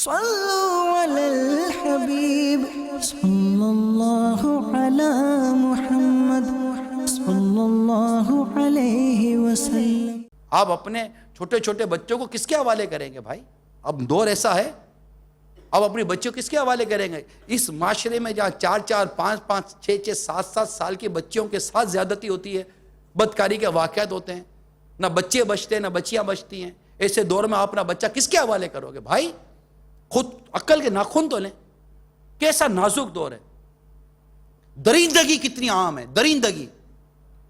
صلوا علی الحبیب صلی اللہ علی محمد صلی اللہ علیہ وسلم۔ آپ اپنے چھوٹے چھوٹے بچوں کو کس کے حوالے کریں گے بھائی؟ اب دور ایسا ہے، اب اپنی بچوں کو کس کے حوالے کریں گے؟ اس معاشرے میں جہاں 4 5 5 6 7 سال کی بچیوں کے ساتھ زیادتی ہوتی ہے، بدکاری کے واقعات ہوتے ہیں، نہ بچے بچتے ہیں نہ بچیاں بچتی ہیں، ایسے دور میں آپ اپنا بچہ کس کے حوالے کرو گے بھائی؟ خود عقل کے ناخن تو لیں۔ کیسا نازک دور ہے، درندگی کتنی عام ہے، درندگی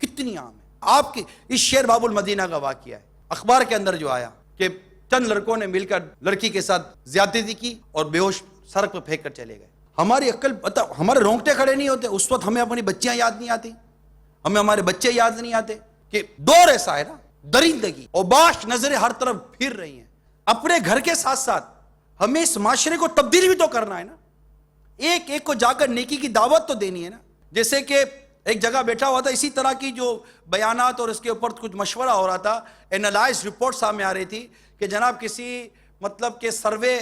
کتنی عام ہے۔ آپ کی اس شیر باب المدینہ کا واقعہ ہے، اخبار کے اندر جو آیا کہ چند لڑکوں نے مل کر لڑکی کے ساتھ زیادتی کی اور بے ہوش سڑک پہ پھینک کر چلے گئے۔ ہماری عقل ہمارے رونگٹے کھڑے نہیں ہوتے اس وقت، ہمیں اپنی بچیاں یاد نہیں آتی، ہمیں ہمارے بچے یاد نہیں آتے کہ دور ایسا ہے نا، درندگی اور باش نظریں ہر طرف پھر رہی ہیں۔ اپنے گھر کے ساتھ ساتھ ہمیں اس معاشرے کو تبدیل بھی تو کرنا ہے نا، ایک ایک کو جا کر نیکی کی دعوت تو دینی ہے نا۔ جیسے کہ ایک جگہ بیٹھا ہوا تھا، اسی طرح کی جو بیانات اور اس کے اوپر کچھ مشورہ ہو رہا تھا، اینالائز رپورٹ سامنے آ رہی تھی کہ جناب کسی مطلب کہ سروے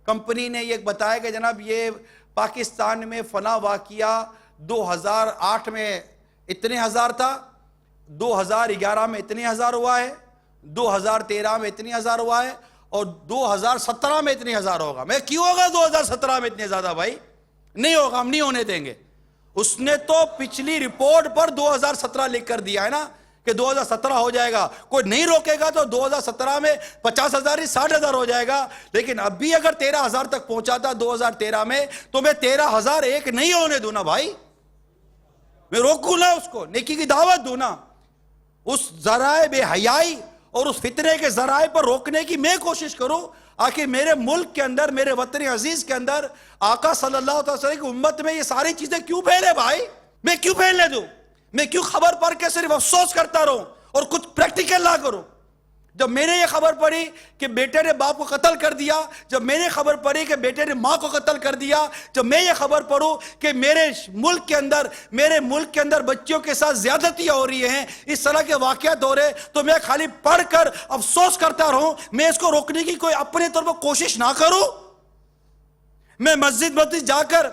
کمپنی نے یہ بتایا کہ جناب یہ پاکستان میں فلاں واقعہ 2008 میں اتنے ہزار تھا، 2011 میں اتنے ہزار ہوا ہے، 2013 میں اتنے ہزار ہوا ہے اور 2017 میں اتنے ہزار ہوگا۔ میں کیوں ہوگا 2017 میں اتنے زیادہ بھائی؟ نہیں ہوگا، ہم نہیں ہونے دیں گے۔ اس نے تو پچھلی رپورٹ پر 2017 لکھ کر دیا ہے نا کہ 2017 ہو جائے گا، کوئی نہیں روکے گا تو 2017 میں 50,000 60,000 ہو جائے گا۔ لیکن اب بھی اگر 13,000 تک پہنچا تھا 2013 میں تو میں 13,001 نہیں ہونے دوں نا بھائی، میں روکوں نا اس کو، نیکی کی دعوت دوں نا۔ اس ذرائع بے حیائی اور اس فتنے کے ذرائع پر روکنے کی میں کوشش کروں، آخر میرے ملک کے اندر، میرے وطن عزیز کے اندر آقا صلی اللہ علیہ وسلم کی امت میں یہ ساری چیزیں کیوں پھیلے بھائی؟ میں کیوں پھیلنے دوں؟ میں کیوں خبر پڑھ کے صرف افسوس کرتا رہوں اور کچھ پریکٹیکل نہ کروں؟ جب میں نے یہ خبر پڑھی کہ بیٹے نے باپ کو قتل کر دیا، جب میں نے خبر پڑھی کہ بیٹے نے ماں کو قتل کر دیا، جب میں یہ خبر پڑھوں کہ میرے ملک کے اندر بچیوں کے ساتھ زیادتیاں ہو رہی ہیں، اس طرح کے واقعات ہو رہے، تو میں خالی پڑھ کر افسوس کرتا رہوں، میں اس کو روکنے کی کوئی اپنے طور پر کوشش نہ کروں؟ میں مسجد جا کر،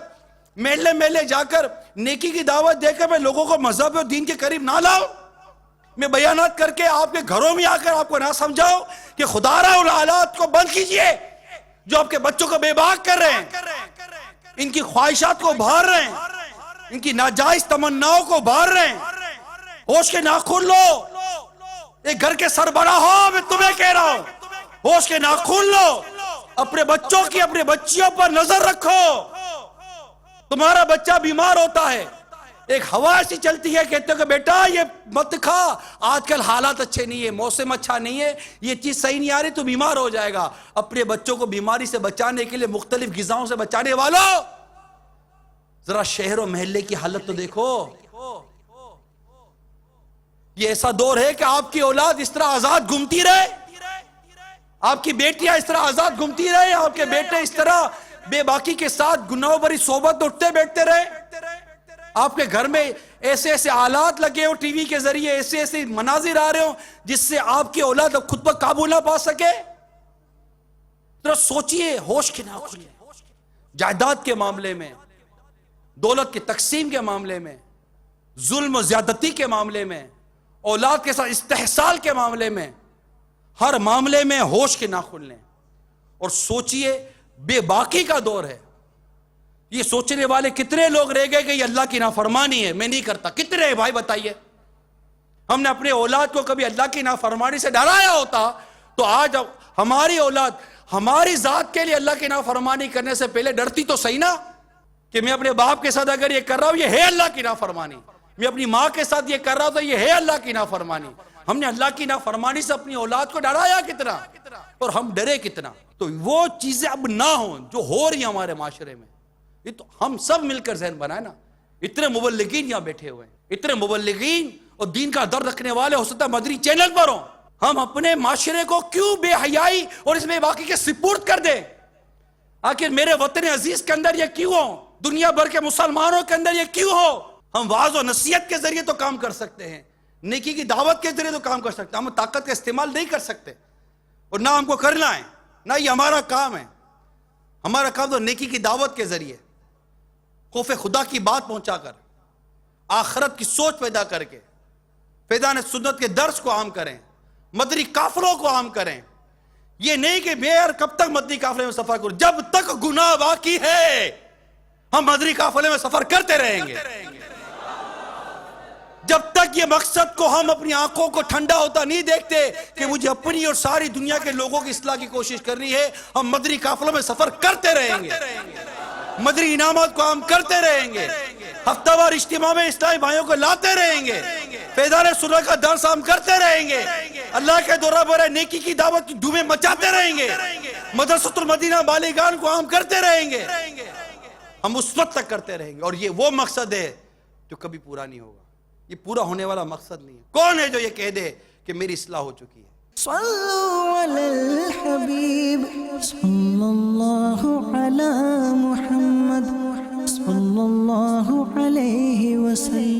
میلے جا کر نیکی کی دعوت دے کر میں لوگوں کو مذہب اور دین کے قریب نہ لاؤں؟ میں بیانات کر کے آپ کے گھروں میں آ کر آپ کو نہ سمجھاؤ کہ خدا را ان حالات کو بند کیجئے جو آپ کے بچوں کو بے باک کر رہے ہیں، ان کی خواہشات کو بھار رہے ہیں، ان کی ناجائز تمناؤں کو بھار رہے ہیں۔ ہوش کے ناخن لو، ایک گھر کے سربراہ ہو، میں تمہیں کہہ رہا ہوں ہوش کے ناخن لو، اپنے بچوں کی، اپنے بچیوں پر نظر رکھو۔ تمہارا بچہ بیمار ہوتا ہے، ایک ہوا ایسی چلتی ہے، کہتے ہو کہ بیٹا یہ مت کھا، آج کل حالات اچھے نہیں ہے، موسم اچھا نہیں ہے، یہ چیز صحیح نہیں آ رہی، تو بیمار ہو جائے گا۔ اپنے بچوں کو بیماری سے بچانے کے لیے مختلف غذاؤں سے بچانے والوں، ذرا شہر و محلے کی حالت تو دیکھو۔ یہ ایسا دور ہے کہ آپ کی اولاد اس طرح آزاد گھومتی رہے، آپ کی بیٹیاں اس طرح آزاد گھومتی رہے، آپ کے بیٹے اس طرح بے باکی کے ساتھ گناہوں بھری صحبت اٹھتے بیٹھتے رہے۔ آپ کے گھر میں ایسے ایسے آلات لگے ہو، ٹی وی کے ذریعے ایسے ایسے مناظر آ رہے ہوں جس سے آپ کی اولاد خود پر قابو نہ پا سکے۔ ذرا سوچئے، ہوش کے ناخن، جائیداد کے معاملے میں، دولت کی تقسیم کے معاملے میں، ظلم و زیادتی کے معاملے میں، اولاد کے ساتھ استحصال کے معاملے میں، ہر معاملے میں ہوش کے ناخن لیں اور سوچئے۔ بے باکی کا دور ہے، یہ سوچنے والے کتنے لوگ رہ گئے کہ یہ اللہ کی نافرمانی ہے، میں نہیں کرتا؟ کتنے بھائی بتائیے؟ ہم نے اپنے اولاد کو کبھی اللہ کی نافرمانی سے ڈرایا ہوتا تو آج ہماری اولاد ہماری ذات کے لیے اللہ کی نافرمانی کرنے سے پہلے ڈرتی تو صحیح نا، کہ میں اپنے باپ کے ساتھ اگر یہ کر رہا ہوں یہ ہے اللہ کی نافرمانی، میں اپنی ماں کے ساتھ یہ کر رہا ہوں تو یہ ہے اللہ کی نافرمانی۔ ہم نے اللہ کی نافرمانی سے اپنی اولاد کو ڈرایا کتنا اور ہم ڈرے کتنا؟ تو وہ چیزیں اب نہ ہوں جو ہو رہی ہیں ہمارے معاشرے میں۔ یہ تو ہم سب مل کر ذہن بنائے نا، اتنے مبلغین یہاں بیٹھے ہوئے ہیں، اتنے مبلغین اور دین کا درد رکھنے والے، ہو سکتا ہے مدری چینل پر ہوں، ہم اپنے معاشرے کو کیوں بے حیائی اور اس میں باقی کے سپرد کر دیں؟ آخر میرے وطن عزیز کے اندر یہ کیوں ہو؟ دنیا بھر کے مسلمانوں کے اندر یہ کیوں ہو؟ ہم وعظ و نصیحت کے ذریعے تو کام کر سکتے ہیں، نیکی کی دعوت کے ذریعے تو کام کر سکتے ہیں، ہم طاقت کا استعمال نہیں کر سکتے اور نہ ہم کو کرنا ہے، نہ یہ ہمارا کام ہے۔ ہمارا کام تو نیکی کی دعوت کے ذریعے خوف خدا کی بات پہنچا کر، آخرت کی سوچ پیدا کر کے فیضان سنت کے درس کو عام کریں، مدنی قافلوں کو عام کریں. یہ نہیں کہ میں یار کب تک مدنی قافلے میں سفر کروں، جب تک گناہ باقی ہے ہم مدنی قافلے میں سفر کرتے رہیں گے. جب تک یہ مقصد کو ہم اپنی آنکھوں کو ٹھنڈا ہوتا نہیں دیکھتے کہ مجھے اپنی اور ساری دنیا کے لوگوں کی اصلاح کی کوشش کرنی ہے، ہم مدنی قافلوں میں سفر کرتے رہیں گے، مدنی انعامات کو عام کرتے رہیں گے، ہفتہ وار اجتماع میں اسلامی بھائیوں کو لاتے رہیں گے، فیضان سنت کا درس عام کرتے رہیں گے، اللہ کے دورہ برائے نیکی کی دعوت کی دھومیں مچاتے رہیں گے، مدرسۃ المدینہ بالیگان کو عام کرتے رہیں گے. ہم اس وقت تک کرتے رہیں گے، اور یہ وہ مقصد ہے جو کبھی پورا نہیں ہوگا. یہ پورا ہونے والا مقصد نہیں ہے. کون ہے جو یہ کہہ دے کہ میری اصلاح ہو چکی ہے؟ صلوا علی الحبیب صلی اللہ علی محمد صلی اللہ علیہ وسلم.